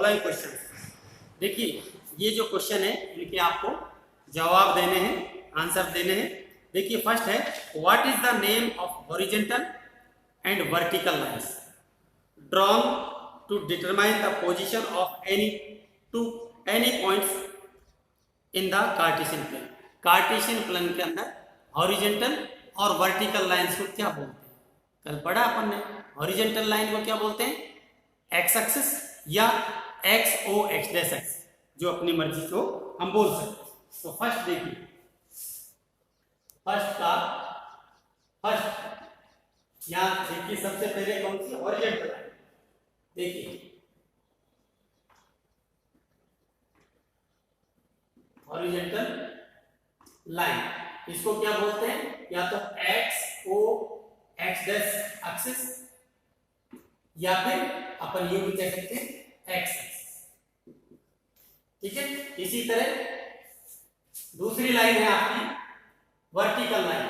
Following question. देखिए ये जो क्वेश्चन है इनके आपको जवाब देने हैं, आंसर देने हैं। देखिए फर्स्ट है, what is the name of horizontal and vertical lines drawn to determine the position of any points in the Cartesian plane. Cartesian plane के अंदर हॉरिजॉन्टल और वर्टिकल लाइंस को क्या बोलते हैं? कल पढ़ा अपन ने, हॉरिजॉन्टल लाइन को क्या बोलते हैं? एक्स एक्सिस या x O X dash x, जो अपनी मर्जी को हम बोल सकते हैं। तो फर्स्ट देखिए, फर्स्ट यहां देखिए सबसे पहले कौन सी? Horizontal line. देखिए हॉरिजॉन्टल लाइन, इसको क्या बोलते हैं? या तो X O X dash axis, या फिर अपन ये भी कह सकते हैं एक्स एक्सिस। ठीक है। इसी तरह दूसरी लाइन है आपकी वर्टिकल लाइन।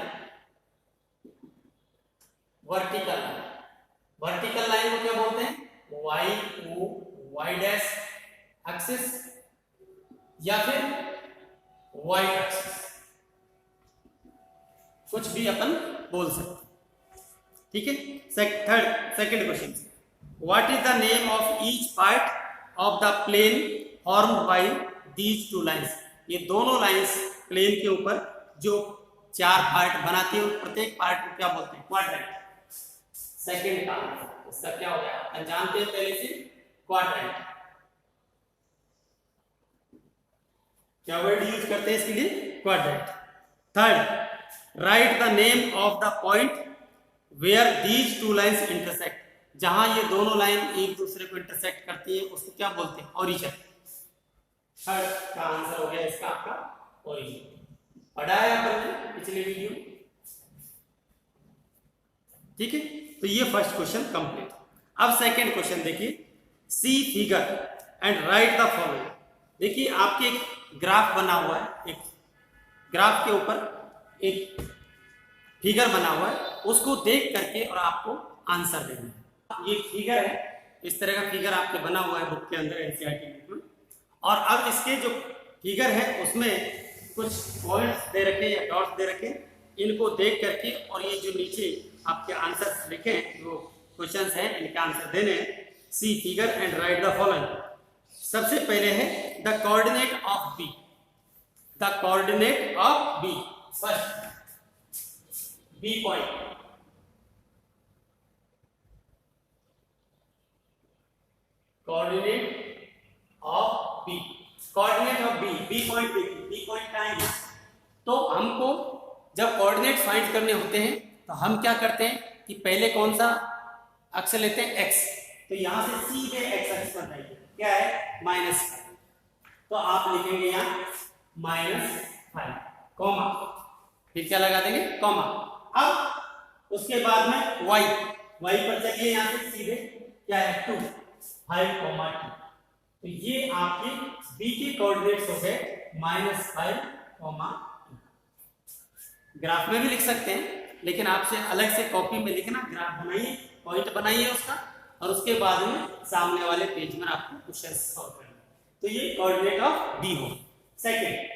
वर्टिकल लाइन को क्या बोलते हैं? Y O Y dash axis या फिर वाई एक्सिस, कुछ भी अपन बोल सकते हैं। ठीक है। Second question, what is the name of each part of the plane formed by these two lines. ये दोनों लाइंस प्लेन के ऊपर जो चार पार्ट बनाती है, प्रत्येक पार्ट को क्या बोलते हैं? क्वाड्रेंट। सेकंड का इसका क्या हो गया? अपन जानते हैं पहले से, क्वाड्रेंट। क्या वर्ड यूज करते हैं इसके लिए? Quadrant. Third, write the name of the point where these two lines intersect. जहां ये दोनों लाइन एक दूसरे को इंटरसेक्ट करती है उसको क्या बोलते हैं? ओरिजिन। थर्ड का आंसर हो गया इसका आपका ओरिजिन। पढ़ाया अपन ने पिछले वीडियो। ठीक है। तो ये फर्स्ट क्वेश्चन कंप्लीट। अब सेकंड क्वेश्चन देखिए, see figure and write the following. देखिए आपके एक ग्राफ बना हुआ है, एक ग्राफ के ऊपर एक फिगर बना हुआ है, उसको देख करके और आपको आंसर देना है। ये फिगर है, इस तरह का फिगर आपके बना हुआ है बुक के अंदर, एनसीईआरटी बुक में। और अब इसके जो फिगर है उसमें कुछ पॉइंट्स दे रखे या डॉट्स दे रखे, इनको देख करके और ये जो नीचे आपके आंसर लिखे हैं, जो क्वेश्चंस हैं, इनके आंसर देने हैं। See figure and write the following. सबसे पहले है the coordinate of B. The coordinate of B, first B point, coordinate of B, coordinate of B, B point देखिए, बी पॉइंट कहां है? तो हमको जब कोऑर्डिनेट फाइंड करने होते हैं तो हम क्या करते हैं कि पहले कौन सा अक्ष लेते हैं? एक्स। तो यहां से सीधे एक्स अक्ष पर जाइए, क्या है? -5। तो आप लिखेंगे यहां -5 कॉमा, फिर क्या लगा देंगे? कॉमा। अब उसके बाद में y पर चलिए, यहां से सीधे क्या है? 2, 5, 2। तो ये आपके b के कोऑर्डिनेट्स हो गए -5, 2। ग्राफ में भी लिख सकते हैं, लेकिन आपसे अलग से कॉपी में लिखना, ग्राफ बनाइए, पॉइंट बनाइए उसका, और उसके बाद में सामने वाले पेज में आपको क्वेश्चन सॉल्व करना है। तो ये कोऑर्डिनेट ऑफ डी हो। सेकंड,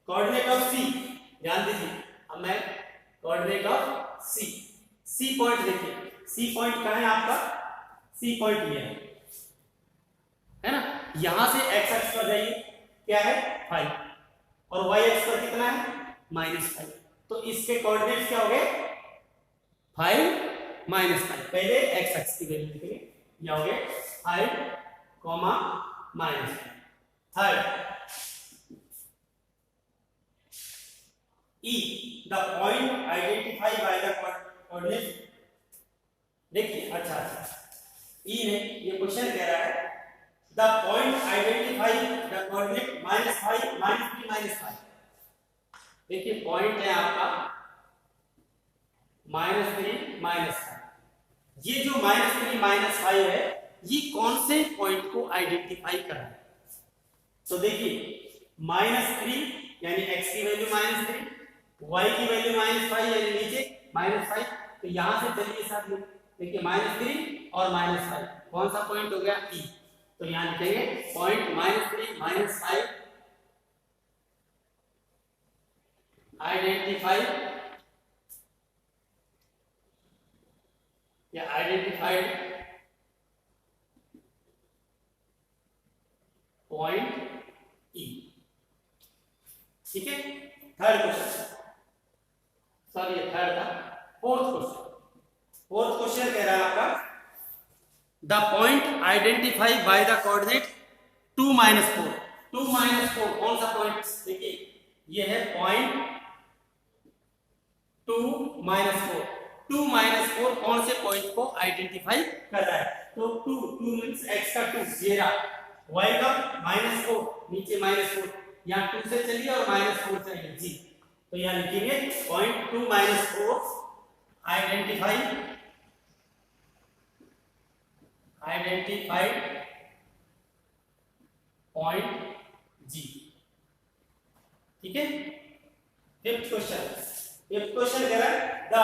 कोऑर्डिनेट ऑफ सी, ध्यान दीजिए। अब मैं coordinate of C, C point देखिए, सी पॉइंट कहां है आपका? सी पॉइंट ये है ना। यहां से एक्स अक्ष पर जाइए, क्या है? 5, और वाई अक्ष पर कितना है? -5। तो इसके कोऑर्डिनेट्स क्या हो गए? 5, -5। पहले एक्स अक्ष की वैल्यू लिखेंगे, क्या हो गया? 5, -5। Third, E, the point identified by the coordinate। देखिए अच्छा, E ने ये क्वेश्चन कह रहा है the point identified the coordinate -5, -3, -5। देखिए पॉइंट है आपका -3, -5। ये जो -3, -5 है, ये कौन से पॉइंट को आइडेंटिफाई कर रहा है? तो देखिए -3 यानी x की वैल्यू -3, y की वैल्यू -5 यानी नीचे -5। तो यहां से चलिए साथ में देखिए -3 और -5, कौन सा पॉइंट हो गया ई। तो यहाँ लिखेंगे पॉइंट -3 -5 आइडेंटिफाई या आइडेंटिफाइड पॉइंट ई। ठीक है, थर्ड क्वेश्चन, सॉरी ये थर्ड था। फोर्थ क्वेश्चन कह रहा है आपका the point identify by the coordinate 2 -4। 2 -4 कौन सा पॉइंट, देखिए ये है पॉइंट 2 -4। 2 -4 कौन से पॉइंट को आइडेंटिफाई कर रहा है। तो 2 मींस x का 2, ये रहा, y का -4, नीचे -4, यहाँ 2 से चलिए और -4 चाहिए जी। तो यहाँ लिखेंगे पॉइंट 2 -4 आइडेंटिफाइड पॉइंट जी। ठीक है, फिफ्थ क्वेश्चन कह रहा है the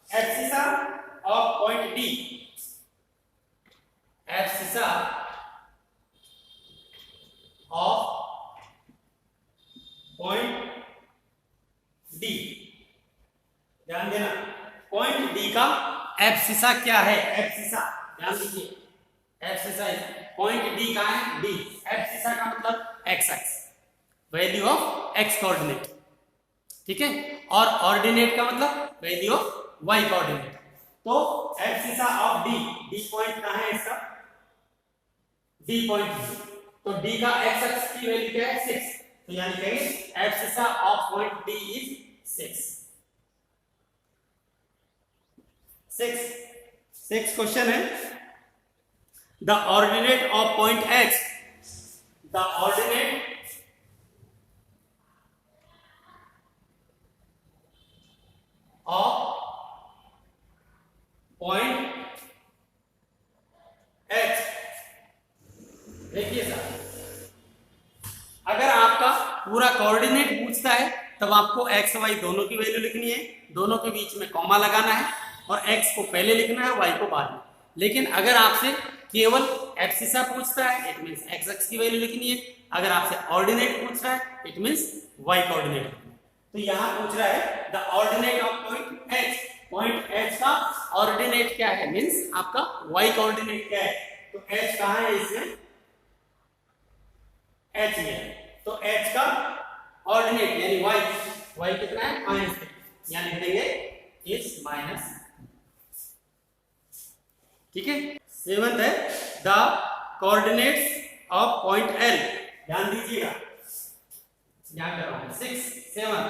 abscissa of point D, abscissa of point D. ध्यान देना, पॉइंट डी का एब्सिसा क्या है, एब्सिसा ध्यान दीजिए, एब्सिसा पॉइंट डी का है डी, एब्सिसा का मतलब x x, value of x coordinate. ठीक है, और ऑर्डिनेट का मतलब वैल्यू ऑफ वाई कोऑर्डिनेट। तो abscissa of D, D point कहां है इसका, डी पॉइंट, तो डी का एक्स एक्स की वैल्यू क्या है 6। तो यहां लिखेंगे abscissa of point D is 6। Six question है the ordinate of point X, the ordinate of point X. देखिए सर, अगर आपका पूरा कोऑर्डिनेट पूछता है तब आपको एक्स वाई दोनों की वैल्यू लिखनी है, दोनों के बीच में कॉमा लगाना है और x को पहले लिखना है, y को बाद में। लेकिन अगर आपसे केवल एब्सिसा पूछता है इट मींस x एक्स की वैल्यू लिखनी है, अगर आपसे ऑर्डिनेट पूछ रहा है इट मींस y कोऑर्डिनेट। तो यहां पूछ रहा है the ordinate of point x, point h का ऑर्डिनेट क्या है, मींस आपका y कोऑर्डिनेट क्या है। तो h कहां है इसमें, h है, तो h का ऑर्डिनेट यानी y कितना है -3, यानी लिख देंगे इज माइनस। ठीक है, सेवंथ है the coordinates of point L, ध्यान दीजिएगा क्या कर रहा हूं, 6 7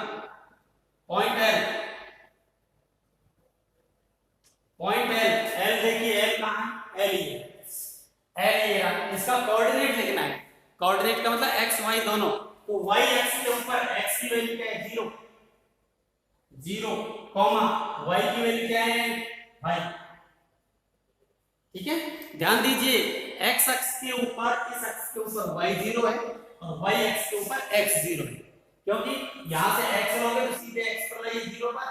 पॉइंट एल, एल देखिए एल कहां है, एल ही है, एल ये रहा, इसका कोऑर्डिनेट लिखना है, कोऑर्डिनेट का मतलब एक्स वाई दोनों। तो वाई एक्स के ऊपर एक्स की वैल्यू क्या है 0 कॉमा वाई की वैल्यू क्या है भाई। ठीक है, ध्यान दीजिए x अक्ष के ऊपर, इस अक्ष के ऊपर y 0 है और y अक्ष के ऊपर x 0 है, क्योंकि यहां से x लोगे तो सीधे x पर लाइए 0 पर,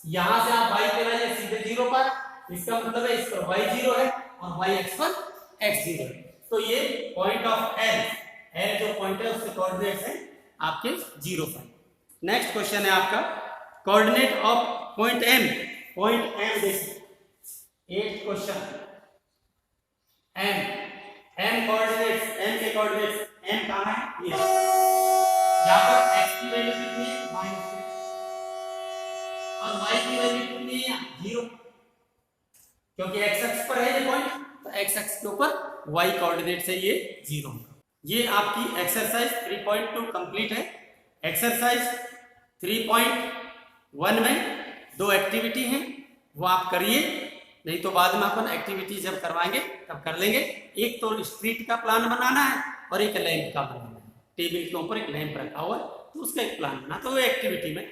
यहां से आप y पे लाइए सीधे 0 पर, इसका मतलब है इस पर y 0 है और y अक्ष पर x 0 है। तो ये पॉइंट ऑफ l जो पॉइंट है उसके कोऑर्डिनेट्स हैं आपके 0 पर। नेक्स्ट क्वेश्चन है आपका कोऑर्डिनेट ऑफ पॉइंट m, देखिए 8th question m coordinates, m के कोऑर्डिनेट्स, m कहां है ये, यहां पर x की वैल्यू कितनी है -2 और y की वैल्यू कितनी है 0, क्योंकि x अक्ष पर है ये पॉइंट, तो x अक्ष के ऊपर y कोऑर्डिनेट से ये 0 होगा। ये आपकी एक्सरसाइज 3.2 कंप्लीट है। एक्सरसाइज 3.1 में 2 एक्टिविटी हैं, वो आप करिए, नहीं तो बाद में अपन एक्टिविटी जब करवाएंगे तब कर लेंगे। एक तो स्ट्रीट का प्लान बनाना है और एक लैंप का बनाना है, टेबल के ऊपर एक लैंप रखा हुआ है तो उसका एक प्लान बना, तो वो एक्टिविटी में